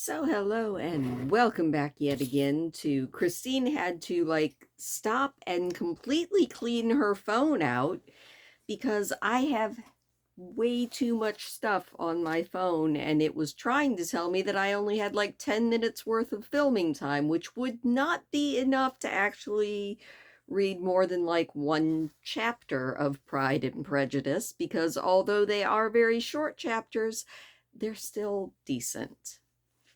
So hello and welcome back yet again to Christine had to stop and completely clean her phone out because I have way too much stuff on my phone and it was trying to tell me that I only had like 10 minutes worth of filming time, which would not be enough to actually read more than like one chapter of Pride and Prejudice, because although they are very short chapters, they're still decent.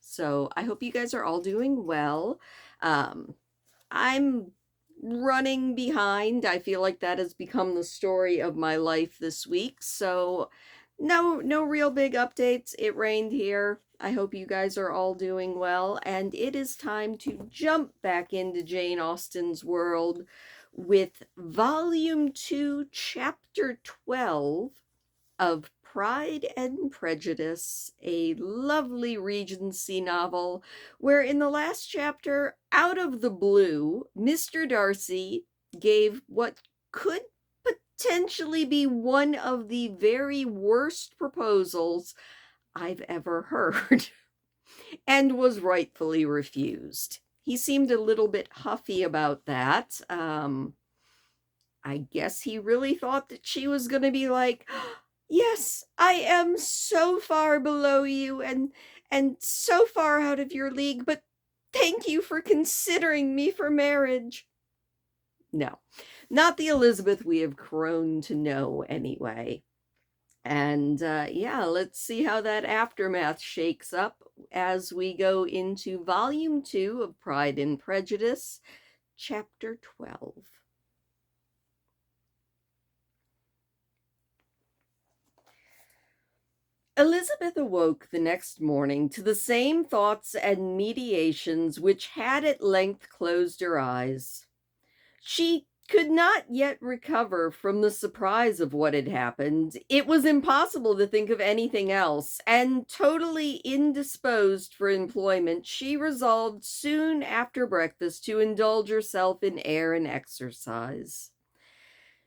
So I hope you guys are all doing well. Um, I'm running behind. I feel like that has become the story of my life this week. So no real big updates. It rained here. I hope you guys are all doing well. And it is time to jump back into Jane Austen's world with Volume 2, Chapter 12 of Pride and Prejudice, a lovely Regency novel where in the last chapter, out of the blue, Mr. Darcy gave what could potentially be one of the very worst proposals I've ever heard and was rightfully refused. He seemed a little bit huffy about that. I guess he really thought that she was going to be like, yes, I am so far below you and so far out of your league, but thank you for considering me for marriage. No, not the Elizabeth we have grown to know anyway. And yeah, let's see how that aftermath shakes up as we go into Volume 2 of Pride and Prejudice, Chapter 12. Elizabeth awoke the next morning to the same thoughts and meditations which had at length closed her eyes. She could not yet recover from the surprise of what had happened. It was impossible to think of anything else, and totally indisposed for employment, she resolved soon after breakfast to indulge herself in air and exercise.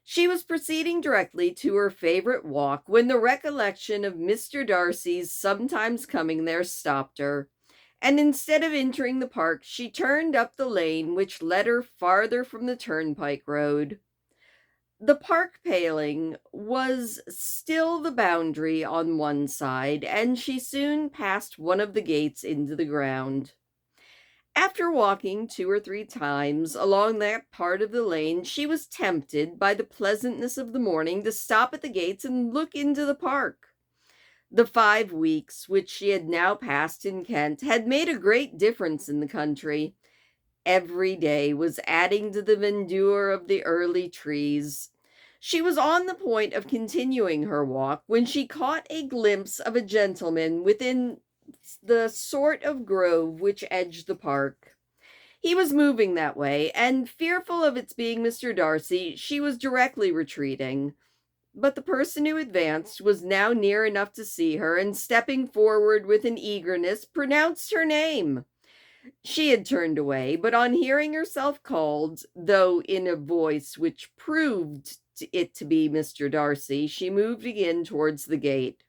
She was proceeding directly to her favorite walk when the recollection of Mr. Darcy's sometimes coming there stopped her, and instead of entering the park, she turned up the lane which led her farther from the turnpike road. The park paling was still the boundary on one side, and she soon passed one of the gates into the ground. After walking 2 or 3 times along that part of the lane, she was tempted by the pleasantness of the morning to stop at the gates and look into the park. The 5 weeks which she had now passed in Kent had made a great difference in the country. Every day was adding to the verdure of the early trees. She was on the point of continuing her walk when she caught a glimpse of a gentleman within the sort of grove which edged the park. He was moving that way, and fearful of its being Mr. Darcy, she was directly retreating. But the person who advanced was now near enough to see her, and stepping forward with an eagerness, pronounced her name. She had turned away, but on hearing herself called, though in a voice which proved it to be Mr. Darcy, she moved again towards the gate.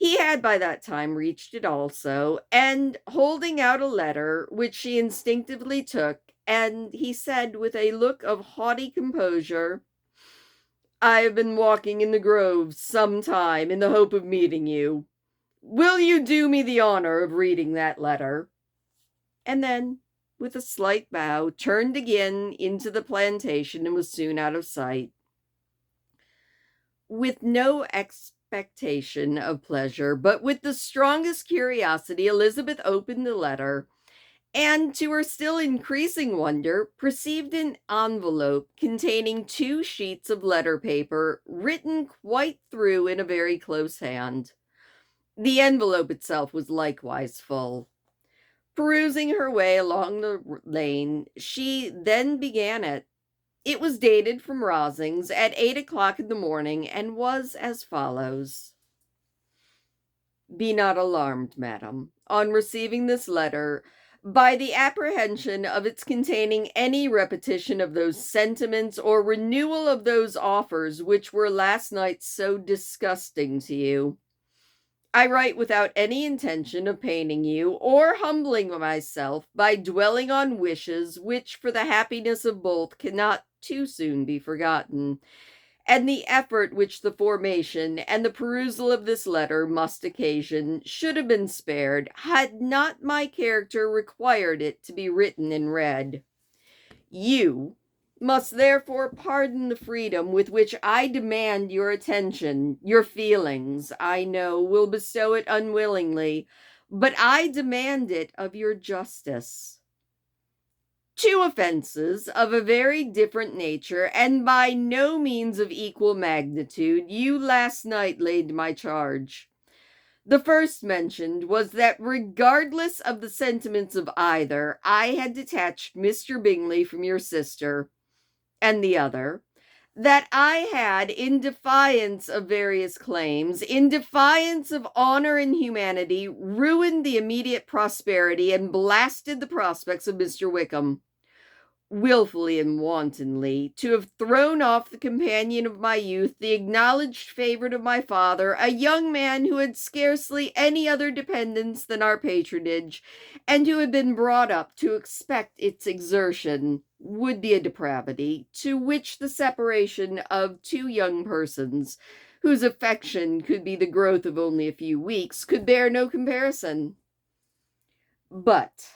He had by that time reached it also, and holding out a letter, which she instinctively took, and he said with a look of haughty composure, "I have been walking in the grove some time in the hope of meeting you. Will you do me the honor of reading that letter?" And then, with a slight bow, turned again into the plantation and was soon out of sight. With no expectation of pleasure, but with the strongest curiosity, Elizabeth opened the letter, and to her still increasing wonder, perceived an envelope containing 2 sheets of letter paper, written quite through in a very close hand. The envelope itself was likewise full. Perusing her way along the lane, she then began it. It was dated from Rosings at 8 o'clock in the morning, and was as follows: "Be not alarmed, madam, on receiving this letter, by the apprehension of its containing any repetition of those sentiments or renewal of those offers which were last night so disgusting to you. I write without any intention of paining you or humbling myself by dwelling on wishes which, for the happiness of both, cannot too soon be forgotten, and the effort which the formation and the perusal of this letter must occasion should have been spared, had not my character required it to be written and read. You must therefore pardon the freedom with which I demand your attention. Your feelings, I know, will bestow it unwillingly, but I demand it of your justice. Two offenses of a very different nature, and by no means of equal magnitude, you last night laid to my charge. The first mentioned was that, regardless of the sentiments of either, I had detached Mr. Bingley from your sister, and the other, that I had, in defiance of various claims, in defiance of honor and humanity, ruined the immediate prosperity and blasted the prospects of Mr. Wickham. Wilfully and wantonly, to have thrown off the companion of my youth, the acknowledged favorite of my father, a young man who had scarcely any other dependence than our patronage, and who had been brought up to expect its exertion, would be a depravity, to which the separation of two young persons, whose affection could be the growth of only a few weeks, could bear no comparison. But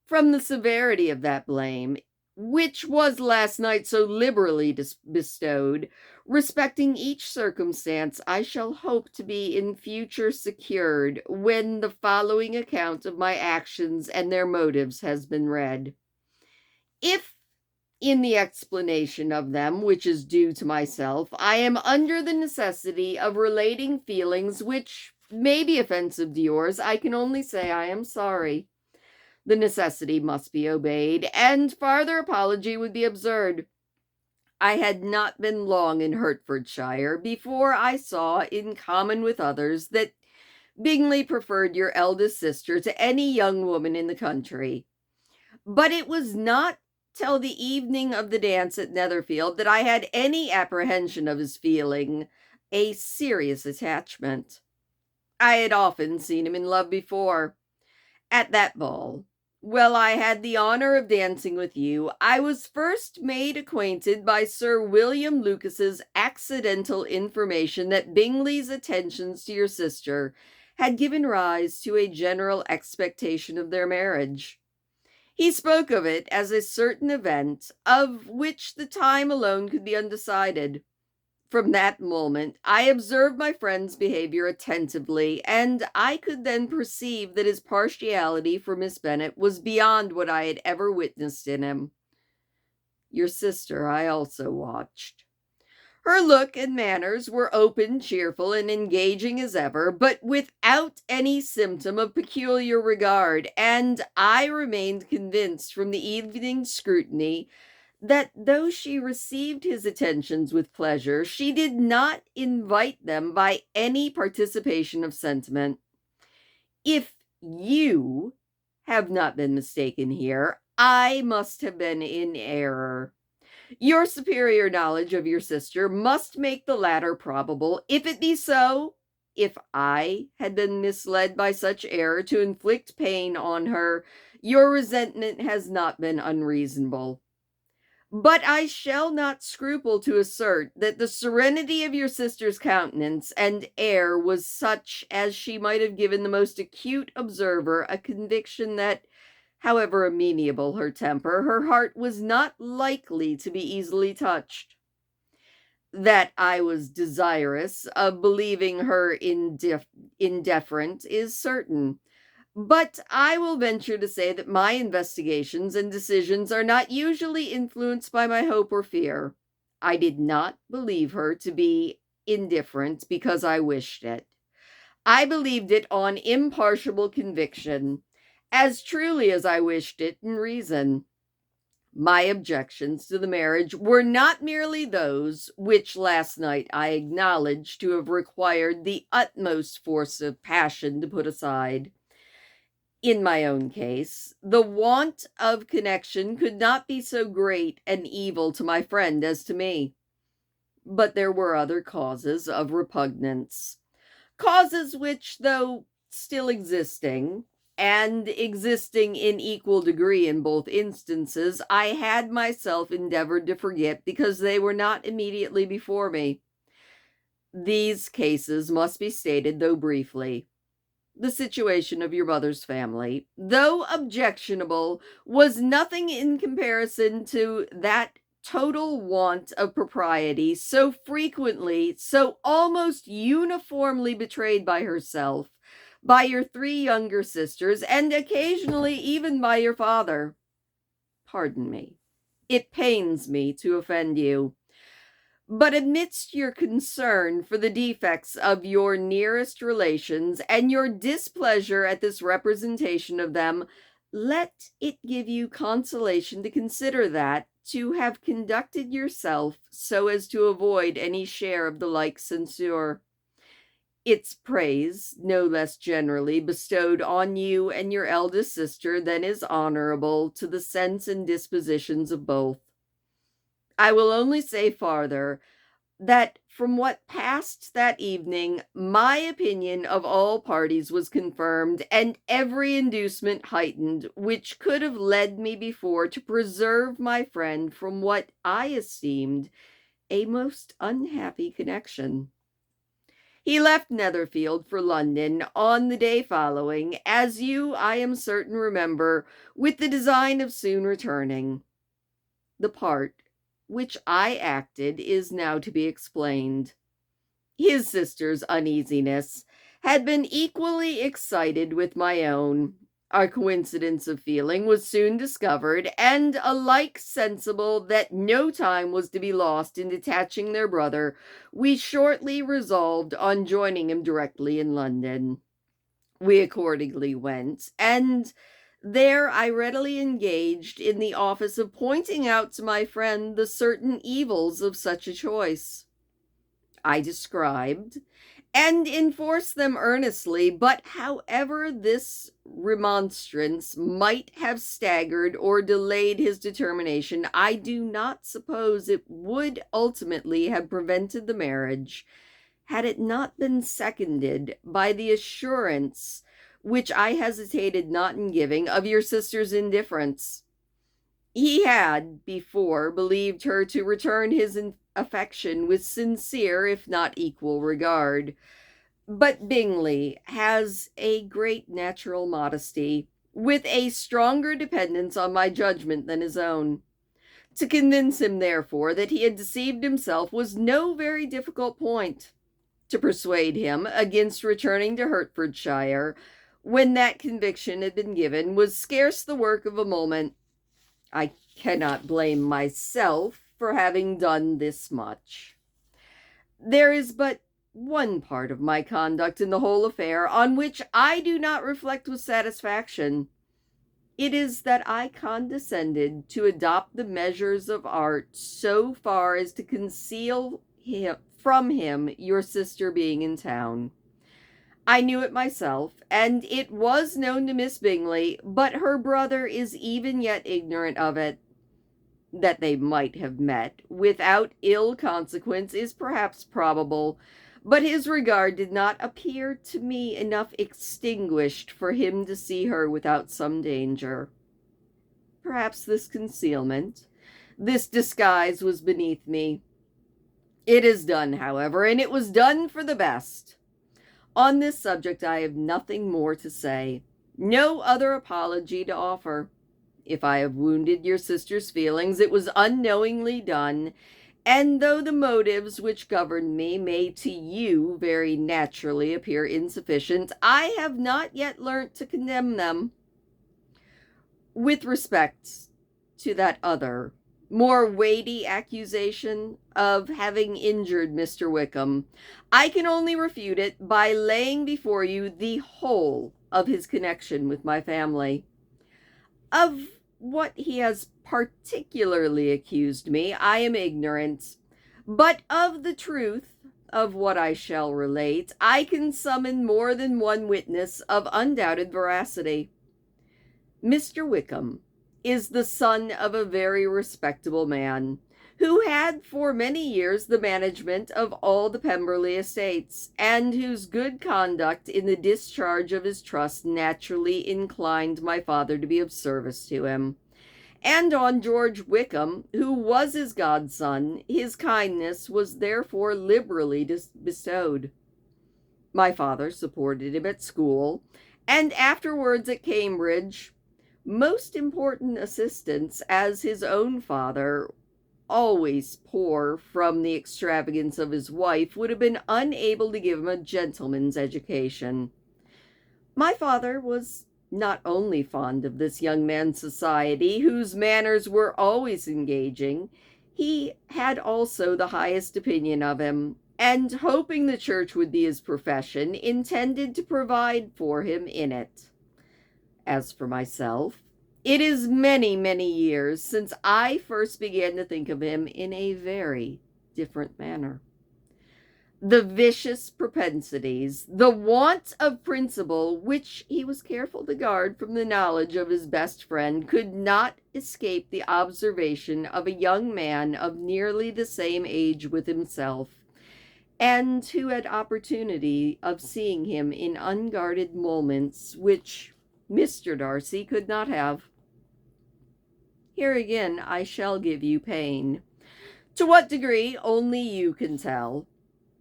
from the severity of that blame, which was last night so liberally bestowed, respecting each circumstance, I shall hope to be in future secured, when the following account of my actions and their motives has been read. If, in the explanation of them, which is due to myself, I am under the necessity of relating feelings which may be offensive to yours, I can only say I am sorry. The necessity must be obeyed, and farther apology would be absurd. I had not been long in Hertfordshire before I saw, in common with others, that Bingley preferred your eldest sister to any young woman in the country. But it was not till the evening of the dance at Netherfield that I had any apprehension of his feeling a serious attachment. I had often seen him in love before. At that ball, well, I had the honor of dancing with you, I was first made acquainted by Sir William Lucas's accidental information that Bingley's attentions to your sister had given rise to a general expectation of their marriage. He spoke of it as a certain event, of which the time alone could be undecided. From that moment, I observed my friend's behavior attentively, and I could then perceive that his partiality for Miss Bennet was beyond what I had ever witnessed in him. Your sister I also watched. Her look and manners were open, cheerful, and engaging as ever, but without any symptom of peculiar regard, and I remained convinced from the evening's scrutiny that though she received his attentions with pleasure, she did not invite them by any participation of sentiment. If you have not been mistaken here, I must have been in error. Your superior knowledge of your sister must make the latter probable. If it be so, if I had been misled by such error to inflict pain on her, your resentment has not been unreasonable. But I shall not scruple to assert that the serenity of your sister's countenance and air was such as she might have given the most acute observer a conviction that, however amenable her temper, her heart was not likely to be easily touched. That I was desirous of believing her indifferent is certain. But I will venture to say that my investigations and decisions are not usually influenced by my hope or fear. I did not believe her to be indifferent because I wished it. I believed it on impartial conviction, as truly as I wished it in reason. My objections to the marriage were not merely those which last night I acknowledged to have required the utmost force of passion to put aside. In my own case, the want of connection could not be so great an evil to my friend as to me. But there were other causes of repugnance. causes which, though still existing, and existing in equal degree in both instances, I had myself endeavored to forget because they were not immediately before me. These cases must be stated, though briefly. The situation of your mother's family, though objectionable, was nothing in comparison to that total want of propriety so frequently, so almost uniformly betrayed by herself, by your three younger sisters, and occasionally even by your father. Pardon me. It pains me to offend you. But amidst your concern for the defects of your nearest relations and your displeasure at this representation of them, let it give you consolation to consider that to have conducted yourself so as to avoid any share of the like censure, its praise, no less generally bestowed on you and your eldest sister than is honorable to the sense and dispositions of both. I will only say farther, that from what passed that evening, my opinion of all parties was confirmed, and every inducement heightened which could have led me before to preserve my friend from what I esteemed a most unhappy connection. He left Netherfield for London on the day following, as you, I am certain, remember, with the design of soon returning. The part which I acted is now to be explained. His sister's uneasiness had been equally excited with my own. Our coincidence of feeling was soon discovered, and alike sensible that no time was to be lost in detaching their brother, we shortly resolved on joining him directly in London. We accordingly went, and there I readily engaged in the office of pointing out to my friend the certain evils of such a choice. I described and enforced them earnestly, but however this remonstrance might have staggered or delayed his determination, I do not suppose it would ultimately have prevented the marriage, had it not been seconded by the assurance, which I hesitated not in giving, of your sister's indifference. He had before believed her to return his affection with sincere, if not equal, regard. But Bingley has a great natural modesty, with a stronger dependence on my judgment than his own. To convince him, therefore, that he had deceived himself was no very difficult point. To persuade him against returning to Hertfordshire, when that conviction had been given, was scarce the work of a moment. I cannot blame myself for having done this much. There is but one part of my conduct in the whole affair on which I do not reflect with satisfaction. It is that I condescended to adopt the measures of art so far as to conceal from him your sister being in town. I knew it myself, and it was known to Miss Bingley, but her brother is even yet ignorant of it. That they might have met without ill consequence is perhaps probable, but his regard did not appear to me enough extinguished for him to see her without some danger. Perhaps this concealment, this disguise was beneath me. It is done, however, and it was done for the best. On this subject I have nothing more to say, no other apology to offer. If I have wounded your sister's feelings, it was unknowingly done, and though the motives which governed me may to you very naturally appear insufficient, I have not yet learnt to condemn them. With respect to that other, more weighty accusation of having injured Mr. Wickham, I can only refute it by laying before you the whole of his connection with my family. Of what he has particularly accused me, I am ignorant, but of the truth of what I shall relate, I can summon more than one witness of undoubted veracity. Mr. Wickham is the son of a very respectable man, who had for many years the management of all the Pemberley estates, and whose good conduct in the discharge of his trust naturally inclined my father to be of service to him. And on George Wickham, who was his godson, his kindness was therefore liberally bestowed. My father supported him at school, and afterwards at Cambridge. Most important assistance, as his own father, always poor from the extravagance of his wife, would have been unable to give him a gentleman's education. My father was not only fond of this young man's society, whose manners were always engaging, he had also the highest opinion of him, and hoping the church would be his profession, intended to provide for him in it. As for myself, it is many, many years since I first began to think of him in a very different manner. The vicious propensities, the want of principle, which he was careful to guard from the knowledge of his best friend, could not escape the observation of a young man of nearly the same age with himself, and who had opportunity of seeing him in unguarded moments which Mr. Darcy could not have. Here again I shall give you pain. To what degree, only you can tell.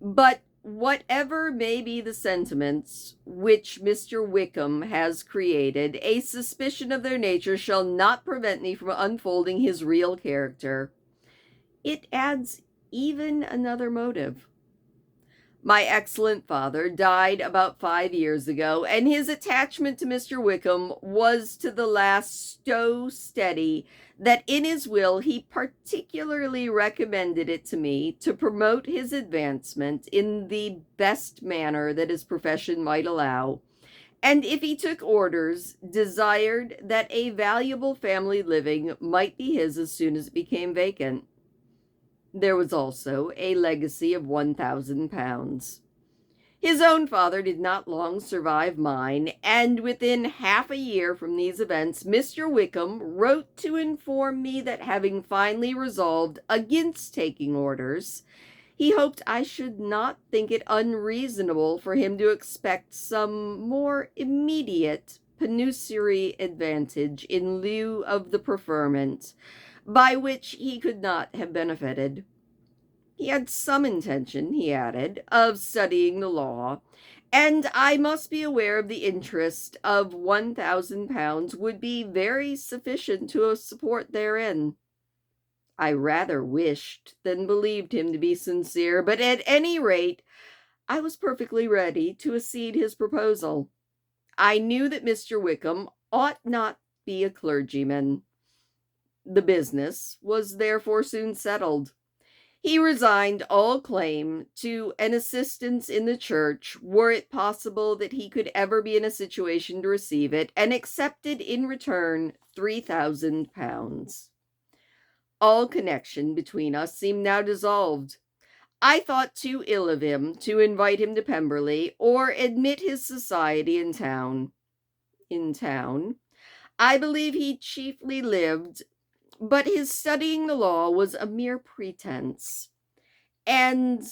But whatever may be the sentiments which Mr. Wickham has created, a suspicion of their nature shall not prevent me from unfolding his real character. It adds even another motive. My excellent father died about 5 years ago, and his attachment to Mr. Wickham was to the last so steady that in his will he particularly recommended it to me to promote his advancement in the best manner that his profession might allow, and if he took orders, desired that a valuable family living might be his as soon as it became vacant. There was also a legacy of £1,000. His own father did not long survive mine, and within half a year from these events, Mr. Wickham wrote to inform me that, having finally resolved against taking orders, he hoped I should not think it unreasonable for him to expect some more immediate pecuniary advantage in lieu of the preferment, by which he could not have benefited. He had some intention, he added, of studying the law, and I must be aware of the interest of £1,000 would be very sufficient to support therein. I rather wished than believed him to be sincere, but at any rate, I was perfectly ready to accede his proposal. I knew that Mr. Wickham ought not be a clergyman. The business was therefore soon settled. He resigned all claim to an assistance in the church, were it possible that he could ever be in a situation to receive it, and accepted in return £3,000. All connection between us seemed now dissolved. I thought too ill of him to invite him to Pemberley, or admit his society in town. In town, I believe he chiefly lived, but his studying the law was a mere pretense, and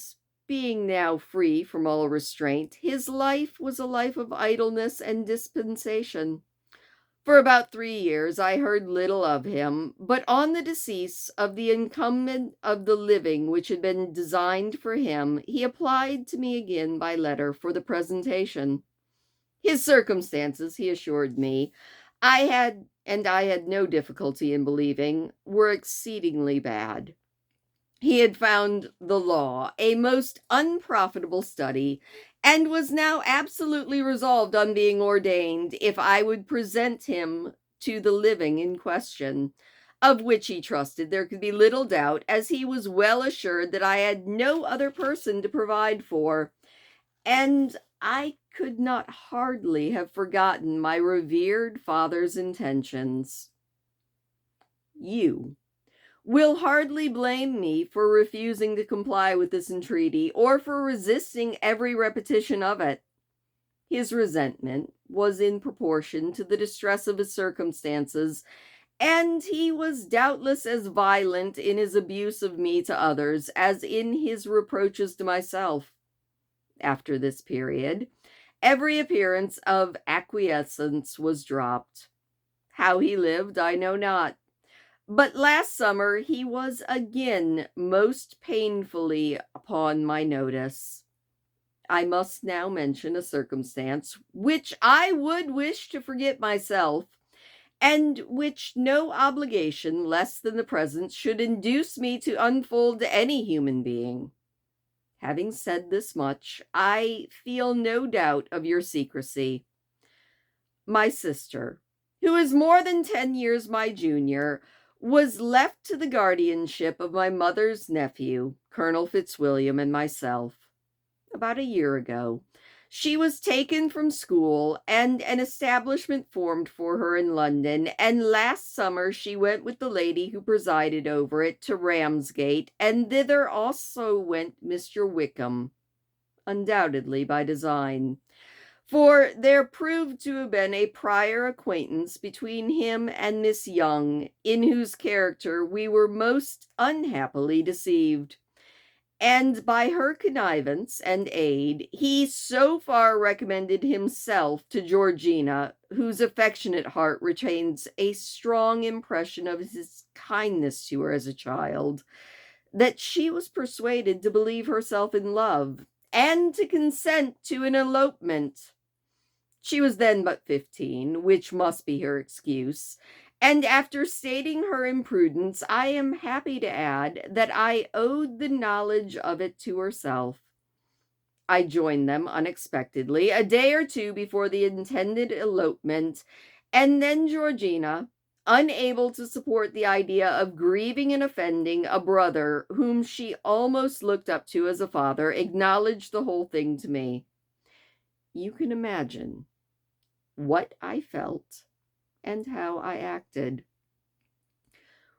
being now free from all restraint, his life was a life of idleness and dispensation. For about 3 years I heard little of him, but on the decease of the incumbent of the living which had been designed for him, he applied to me again by letter for the presentation. His circumstances, he assured me, I had no difficulty in believing, were exceedingly bad. He had found the law a most unprofitable study, and was now absolutely resolved on being ordained if I would present him to the living in question, of which he trusted there could be little doubt, as he was well assured that I had no other person to provide for, and I could not hardly have forgotten my revered father's intentions. You will hardly blame me for refusing to comply with this entreaty, or for resisting every repetition of it. His resentment was in proportion to the distress of his circumstances, and he was doubtless as violent in his abuse of me to others as in his reproaches to myself. After this period, every appearance of acquiescence was dropped. How he lived, I know not. But last summer he was again most painfully upon my notice. I must now mention a circumstance which I would wish to forget myself, and which no obligation less than the present should induce me to unfold to any human being. Having said this much, I feel no doubt of your secrecy. My sister, who is more than 10 years my junior, was left to the guardianship of my mother's nephew, Colonel Fitzwilliam, and myself. About a year ago, she was taken from school and an establishment formed for her in London, and last summer she went with the lady who presided over it to Ramsgate, and thither also went Mr. Wickham, undoubtedly by design. For there proved to have been a prior acquaintance between him and Miss Young, in whose character we were most unhappily deceived. And by her connivance and aid, he so far recommended himself to Georgina, whose affectionate heart retains a strong impression of his kindness to her as a child, that she was persuaded to believe herself in love, and to consent to an elopement. She was then but 15, which must be her excuse, and after stating her imprudence, I am happy to add that I owed the knowledge of it to herself. I joined them unexpectedly a day or two before the intended elopement, and then Georgina, unable to support the idea of grieving and offending a brother whom she almost looked up to as a father, acknowledged the whole thing to me. You can imagine what I felt and how I acted.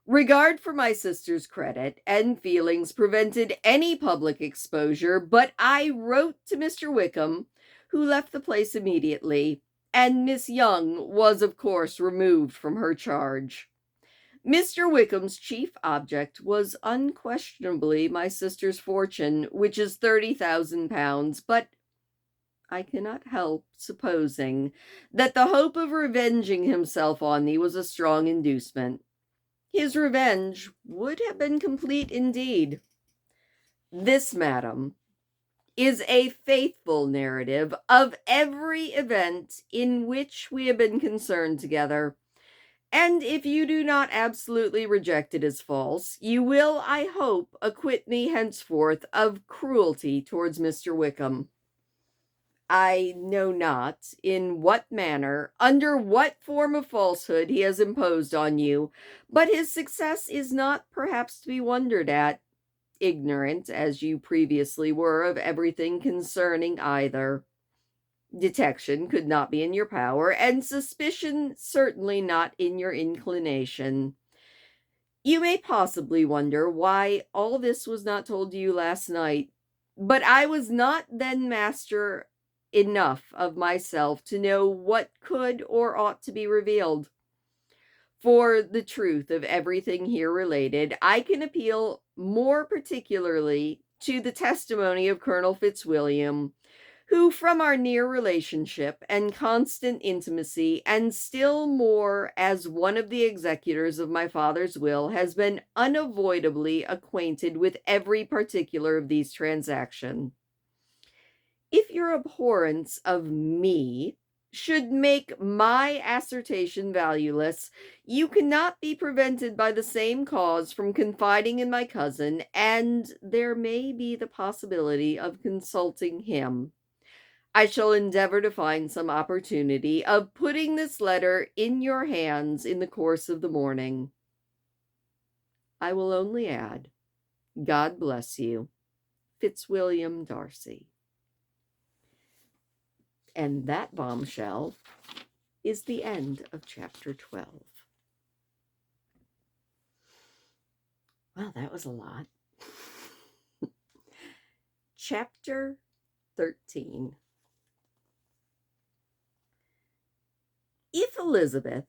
Regard for my sister's credit and feelings prevented any public exposure, but I wrote to Mr. Wickham, who left the place immediately, and Miss Young was, of course, removed from her charge. Mr. Wickham's chief object was unquestionably my sister's fortune, which is 30,000 pounds, but I cannot help supposing that the hope of revenging himself on me was a strong inducement. His revenge would have been complete indeed. This, madam, is a faithful narrative of every event in which we have been concerned together, and if you do not absolutely reject it as false, you will, I hope, acquit me henceforth of cruelty towards Mr. Wickham. I know not in what manner, under what form of falsehood he has imposed on you, but his success is not perhaps to be wondered at, ignorant as you previously were of everything concerning either. Detection could not be in your power, and suspicion certainly not in your inclination. You may possibly wonder why all this was not told to you last night, but I was not then master enough of myself to know what could or ought to be revealed. For the truth of everything here related, I can appeal more particularly to the testimony of Colonel Fitzwilliam, who, from our near relationship and constant intimacy, and still more as one of the executors of my father's will, has been unavoidably acquainted with every particular of these transactions. If your abhorrence of me should make my assertion valueless, you cannot be prevented by the same cause from confiding in my cousin, and there may be the possibility of consulting him. I shall endeavor to find some opportunity of putting this letter in your hands in the course of the morning. I will only add, God bless you, Fitzwilliam Darcy. And that bombshell is the end of chapter 12. Well, that was a lot. Chapter 13. If Elizabeth,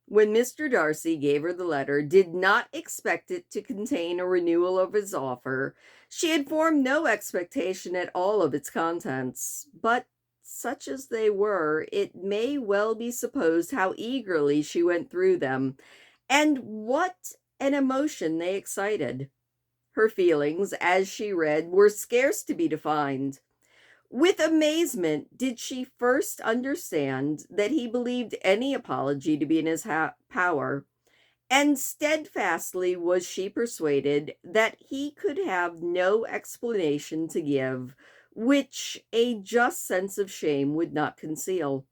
when Mr. Darcy gave her the letter, did not expect it to contain a renewal of his offer. She had formed no expectation at all of its contents, but such as they were, it may well be supposed how eagerly she went through them, and what an emotion they excited. Her feelings, as she read, were scarce to be defined. With amazement did she first understand that he believed any apology to be in his power, and steadfastly was she persuaded that he could have no explanation to give which a just sense of shame would not conceal.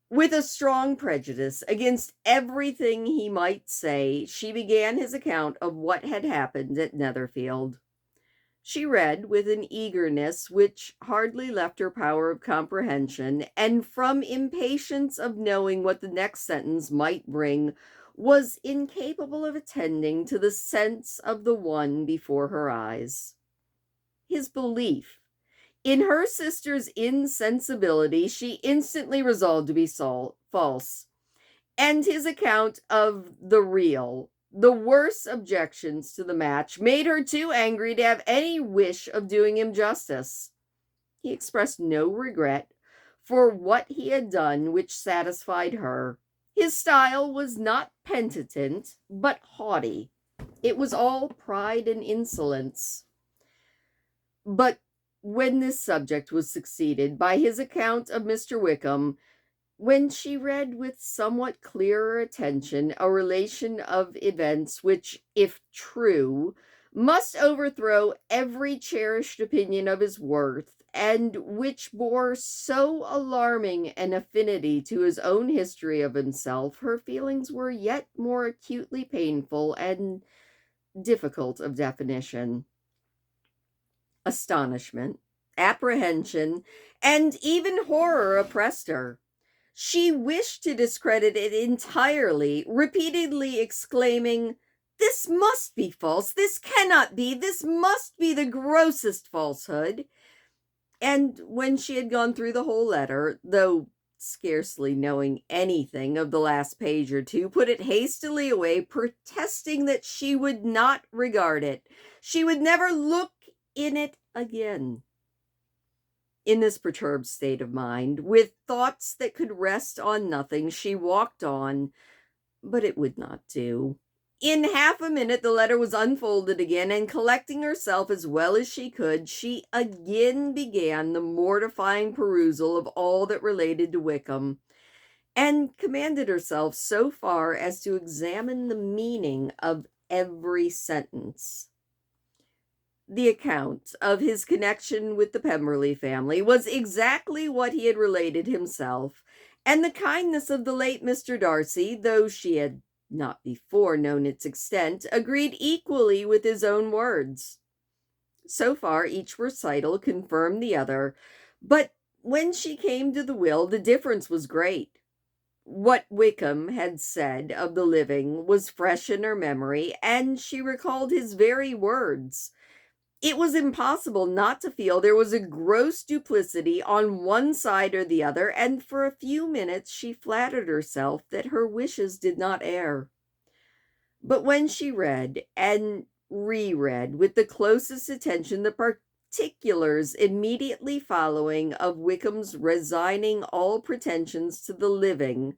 With a strong prejudice against everything he might say, she began his account of what had happened at Netherfield. She read with an eagerness which hardly left her power of comprehension, and from impatience of knowing what the next sentence might bring, was incapable of attending to the sense of the one before her eyes. His belief in her sister's insensibility she instantly resolved to be false, and his account of the real, the worst objections to the match, made her too angry to have any wish of doing him justice. He expressed no regret for what he had done which satisfied her. His style was not penitent, but haughty. It was all pride and insolence. But when this subject was succeeded by his account of Mr. Wickham, when she read with somewhat clearer attention a relation of events which, if true, must overthrow every cherished opinion of his worth, and which bore so alarming an affinity to his own history of himself, her feelings were yet more acutely painful and difficult of definition. Astonishment, apprehension, and even horror oppressed her. She wished to discredit it entirely, repeatedly exclaiming, "This must be false! This cannot be! This must be the grossest falsehood!" And when she had gone through the whole letter, though scarcely knowing anything of the last page or two, put it hastily away, protesting that she would not regard it. She would never look in it again. In this perturbed state of mind, with thoughts that could rest on nothing, she walked on, but it would not do. In half a minute the letter was unfolded again, and collecting herself as well as she could, she again began the mortifying perusal of all that related to Wickham, and commanded herself so far as to examine the meaning of every sentence. The account of his connection with the Pemberley family was exactly what he had related himself, and the kindness of the late Mr. Darcy, though she had not before known its extent, agreed equally with his own words. So far each recital confirmed the other, but when she came to the will, the difference was great. What Wickham had said of the living was fresh in her memory, and she recalled his very words. It was impossible not to feel there was a gross duplicity on one side or the other, and for a few minutes she flattered herself that her wishes did not err. But when she read and reread with the closest attention the particulars immediately following of Wickham's resigning all pretensions to the living,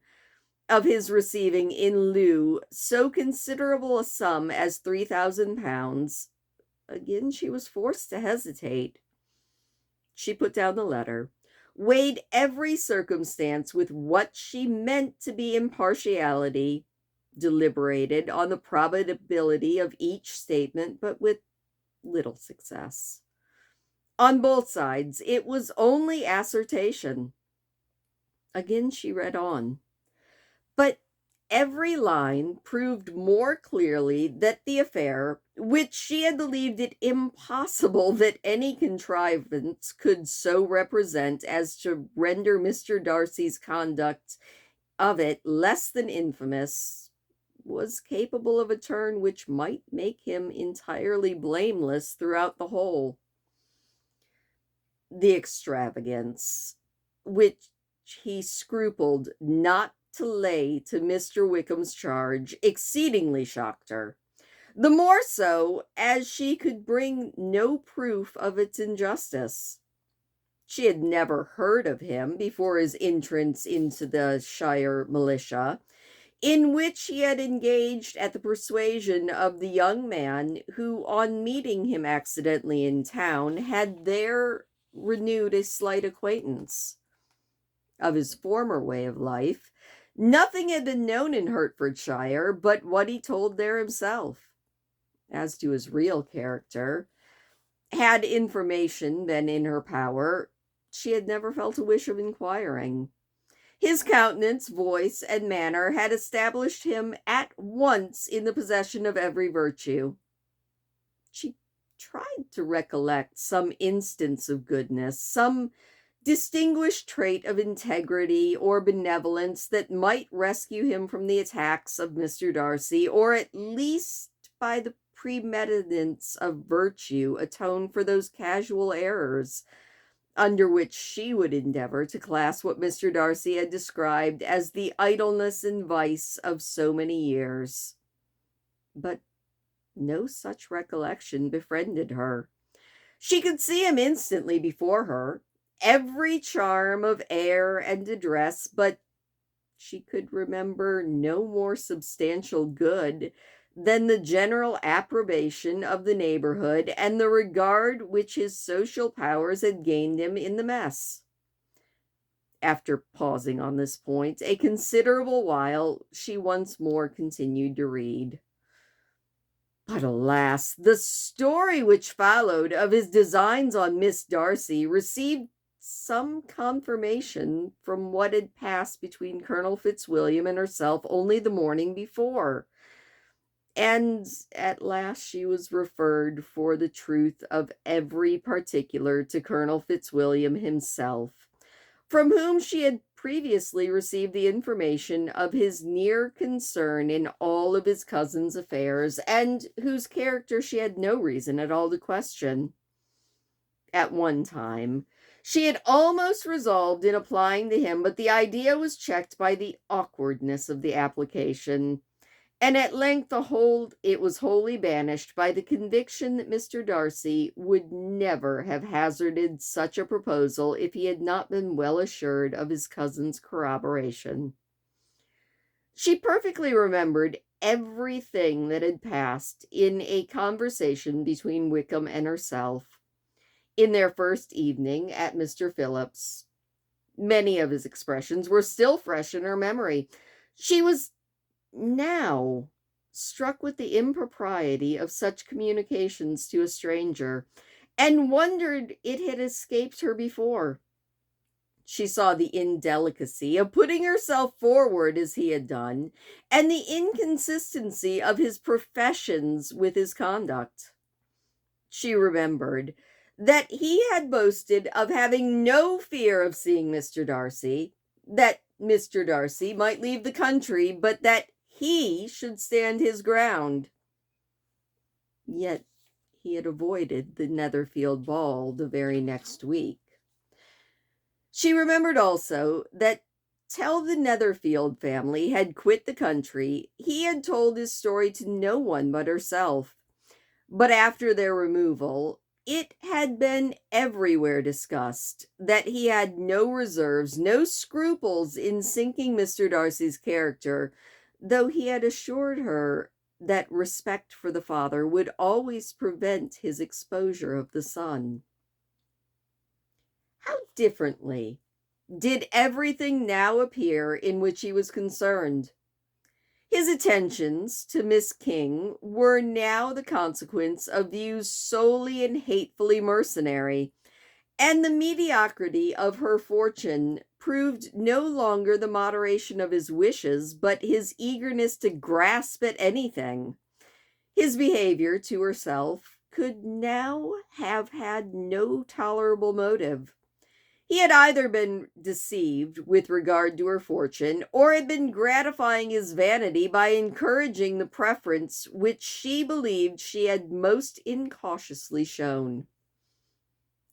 of his receiving in lieu so considerable a sum as £3,000, again she was forced to hesitate. She put down the letter, weighed every circumstance with what she meant to be impartiality, deliberated on the probability of each statement, but with little success. On both sides, it was only assertion. Again she read on, but every line proved more clearly that the affair, which she had believed it impossible that any contrivance could so represent as to render Mr. Darcy's conduct of it less than infamous, was capable of a turn which might make him entirely blameless throughout the whole. The extravagance, which he scrupled not to lay to Mr. Wickham's charge exceedingly shocked her, the more so as she could bring no proof of its injustice. She had never heard of him before his entrance into the Shire militia, in which he had engaged at the persuasion of the young man who, on meeting him accidentally in town, had there renewed a slight acquaintance. Of his former way of life, nothing had been known in Hertfordshire but what he told there himself. As to his real character, had information been in her power, she had never felt a wish of inquiring. His countenance, voice, and manner had established him at once in the possession of every virtue. She tried to recollect some instance of goodness, some distinguished trait of integrity or benevolence that might rescue him from the attacks of Mr. Darcy, or at least by the preeminence of virtue atone for those casual errors under which she would endeavor to class what Mr. Darcy had described as the idleness and vice of so many years. But no such recollection befriended her. She could see him instantly before her, every charm of air and address, but she could remember no more substantial good than the general approbation of the neighborhood and the regard which his social powers had gained him in the mess. After pausing on this point a considerable while, she once more continued to read. But alas, the story which followed of his designs on Miss Darcy received some confirmation from what had passed between Colonel Fitzwilliam and herself only the morning before. And at last she was referred for the truth of every particular to Colonel Fitzwilliam himself, from whom she had previously received the information of his near concern in all of his cousin's affairs, and whose character she had no reason at all to question. At one time, she had almost resolved in applying to him, but the idea was checked by the awkwardness of the application, and at length it was wholly banished by the conviction that Mr. Darcy would never have hazarded such a proposal if he had not been well assured of his cousin's corroboration. She perfectly remembered everything that had passed in a conversation between Wickham and herself, in their first evening at Mr. Phillip's. Many of his expressions were still fresh in her memory. She was now struck with the impropriety of such communications to a stranger, and wondered it had escaped her before. She saw the indelicacy of putting herself forward as he had done, and the inconsistency of his professions with his conduct. She remembered that he had boasted of having no fear of seeing Mr. Darcy, that Mr. Darcy might leave the country, but that he should stand his ground. Yet he had avoided the Netherfield ball the very next week. She remembered also that till the Netherfield family had quit the country, he had told his story to no one but herself. But after their removal, it had been everywhere discussed that he had no reserves, no scruples in sinking Mr. Darcy's character, though he had assured her that respect for the father would always prevent his exposure of the son. How differently did everything now appear in which he was concerned! His attentions to Miss King were now the consequence of views solely and hatefully mercenary, and the mediocrity of her fortune proved no longer the moderation of his wishes, but his eagerness to grasp at anything. His behavior to herself could now have had no tolerable motive. He had either been deceived with regard to her fortune, or had been gratifying his vanity by encouraging the preference which she believed she had most incautiously shown.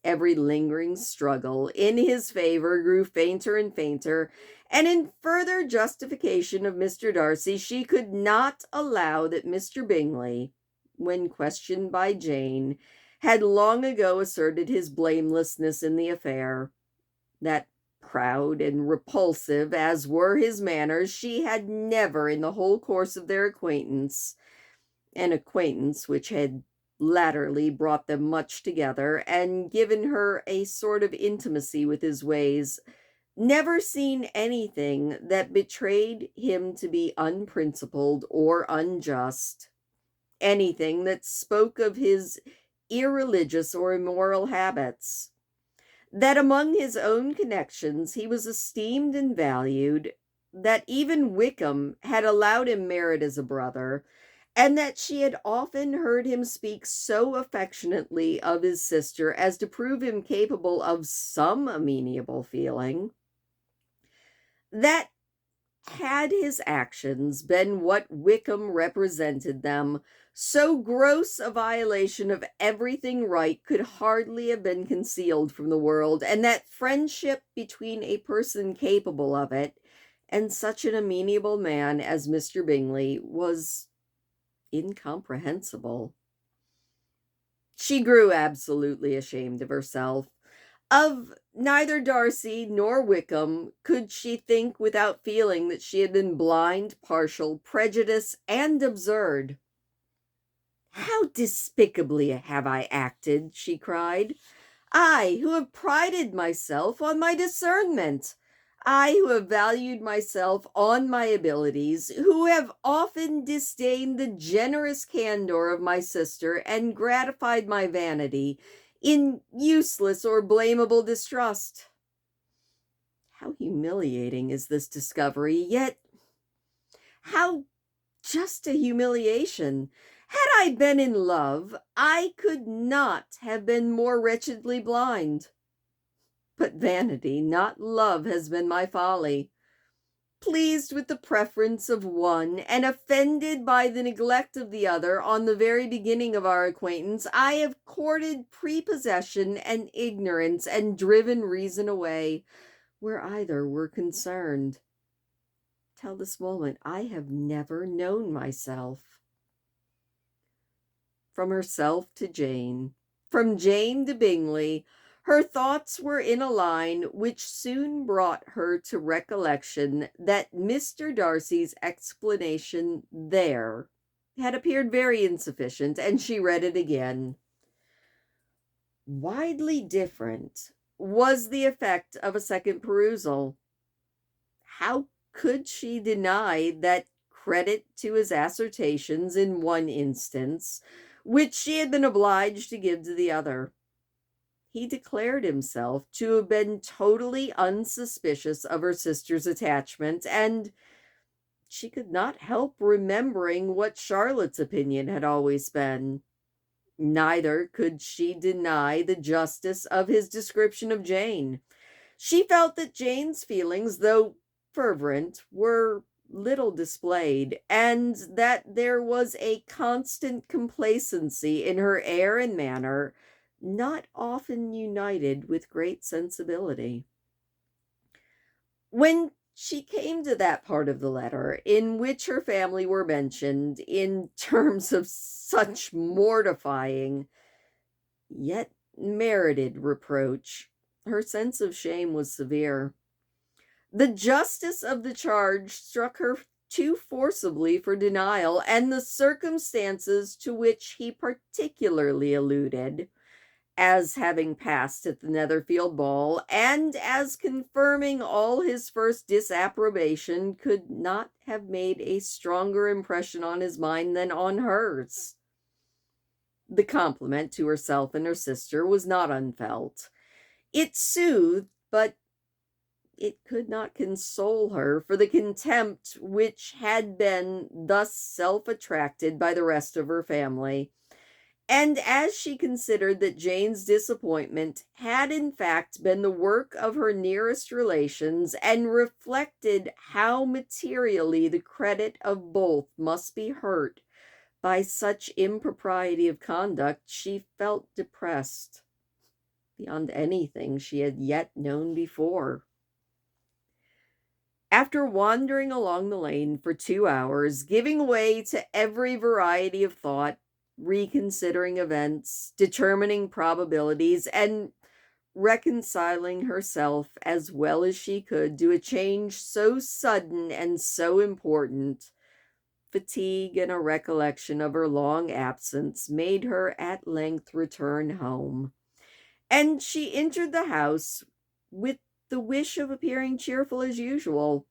Every lingering struggle in his favor grew fainter and fainter, And in further justification of Mr. Darcy, she could not allow that Mr. Bingley, when questioned by Jane, had long ago asserted his blamelessness in the affair. That, proud and repulsive as were his manners, she had never in the whole course of their acquaintance, an acquaintance which had latterly brought them much together and given her a sort of intimacy with his ways, never seen anything that betrayed him to be unprincipled or unjust, anything that spoke of his irreligious or immoral habits. That among his own connections he was esteemed and valued, that even Wickham had allowed him merit as a brother, and that she had often heard him speak so affectionately of his sister as to prove him capable of some amenable feeling. That had his actions been what Wickham represented them, so gross a violation of everything right could hardly have been concealed from the world, and that friendship between a person capable of it and such an amenable man as Mr. Bingley was incomprehensible. She grew absolutely ashamed of herself. Of neither Darcy nor Wickham could she think without feeling that she had been blind, partial, prejudiced, and absurd. "How despicably have I acted," she cried. "I, who have prided myself on my discernment. I, who have valued myself on my abilities, who have often disdained the generous candor of my sister and gratified my vanity in useless or blamable distrust." How humiliating is this discovery, yet how just a humiliation! Had I been in love, I could not have been more wretchedly blind. But vanity, not love, has been my folly. Pleased with the preference of one, and offended by the neglect of the other on the very beginning of our acquaintance, I have courted prepossession and ignorance, and driven reason away, where either were concerned. Till this moment, I have never known myself. From herself to Jane, from Jane to Bingley, her thoughts were in a line which soon brought her to recollection that Mr. Darcy's explanation there had appeared very insufficient, and she read it again. Widely different was the effect of a second perusal. How could she deny that credit to his assertions in one instance, which she had been obliged to give to the other? He declared himself to have been totally unsuspicious of her sister's attachment, and she could not help remembering what Charlotte's opinion had always been. Neither could she deny the justice of his description of Jane. She felt that Jane's feelings, though fervent, were little displayed, and that there was a constant complacency in her air and manner, not often united with great sensibility. When she came to that part of the letter in which her family were mentioned in terms of such mortifying, yet merited reproach, her sense of shame was severe. The justice of the charge struck her too forcibly for denial, and the circumstances to which he particularly alluded, as having passed at the Netherfield ball, and as confirming all his first disapprobation, could not have made a stronger impression on his mind than on hers. The compliment to herself and her sister was not unfelt. It soothed, but it could not console her for the contempt which had been thus self-attracted by the rest of her family. And as she considered that Jane's disappointment had in fact been the work of her nearest relations, and reflected how materially the credit of both must be hurt by such impropriety of conduct, she felt depressed beyond anything she had yet known before. After wandering along the lane for 2 hours, giving way to every variety of thought, reconsidering events, determining probabilities, and reconciling herself as well as she could to a change so sudden and so important, fatigue and a recollection of her long absence made her at length return home, and she entered the house with the wish of appearing cheerful as usual,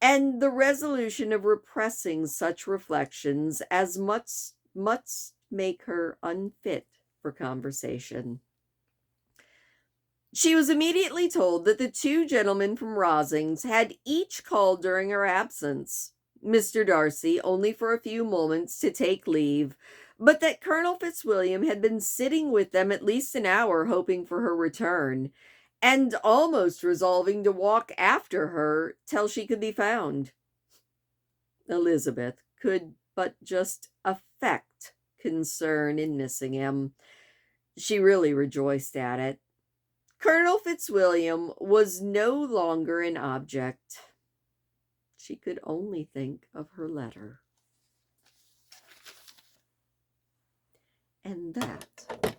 and the resolution of repressing such reflections as must make her unfit for conversation. She was immediately told that the two gentlemen from Rosings had each called during her absence, Mr. Darcy only for a few moments to take leave, but that Colonel Fitzwilliam had been sitting with them at least an hour hoping for her return, and almost resolving to walk after her till she could be found. Elizabeth could but just affect concern in missing him. She really rejoiced at it. Colonel Fitzwilliam was no longer an object. She could only think of her letter. And that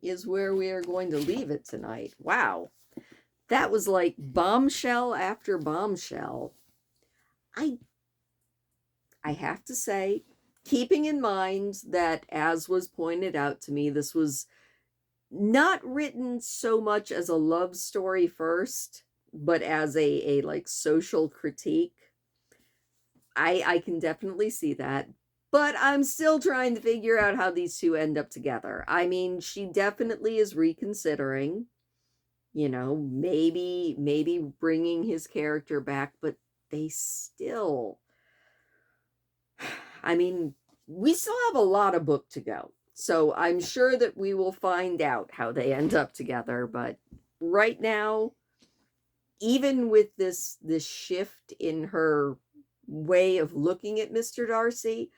is where we are going to leave it tonight. Wow. That was like bombshell after bombshell. I have to say, keeping in mind that, as was pointed out to me, this was not written so much as a love story first, but as a like social critique. I can definitely see that. But I'm still trying to figure out how these two end up together. I mean, she definitely is reconsidering, maybe bringing his character back, but they still, I mean, we still have a lot of book to go. So I'm sure that we will find out how they end up together. But right now, even with this shift in her way of looking at Mr. Darcy,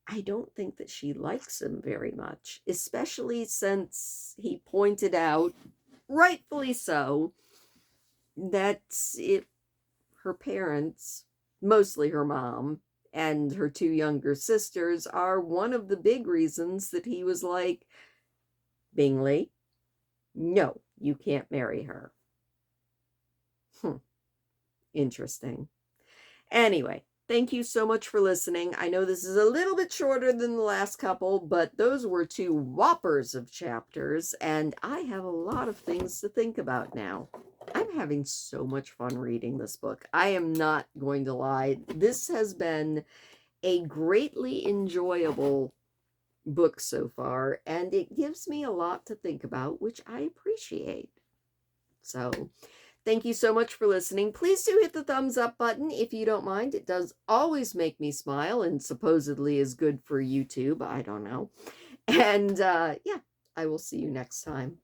I don't think that she likes him very much, especially since he pointed out, rightfully so, that her parents, mostly her mom, and her two younger sisters are one of the big reasons that he was like, Bingley, no, you can't marry her. Interesting. Anyway, thank you so much for listening. I know this is a little bit shorter than the last couple, but those were two whoppers of chapters, and I have a lot of things to think about now. I'm having so much fun reading this book. I am not going to lie. This has been a greatly enjoyable book so far, and it gives me a lot to think about, which I appreciate. So, thank you so much for listening. Please do hit the thumbs up button if you don't mind. It does always make me smile and supposedly is good for YouTube. I don't know. And yeah, I will see you next time.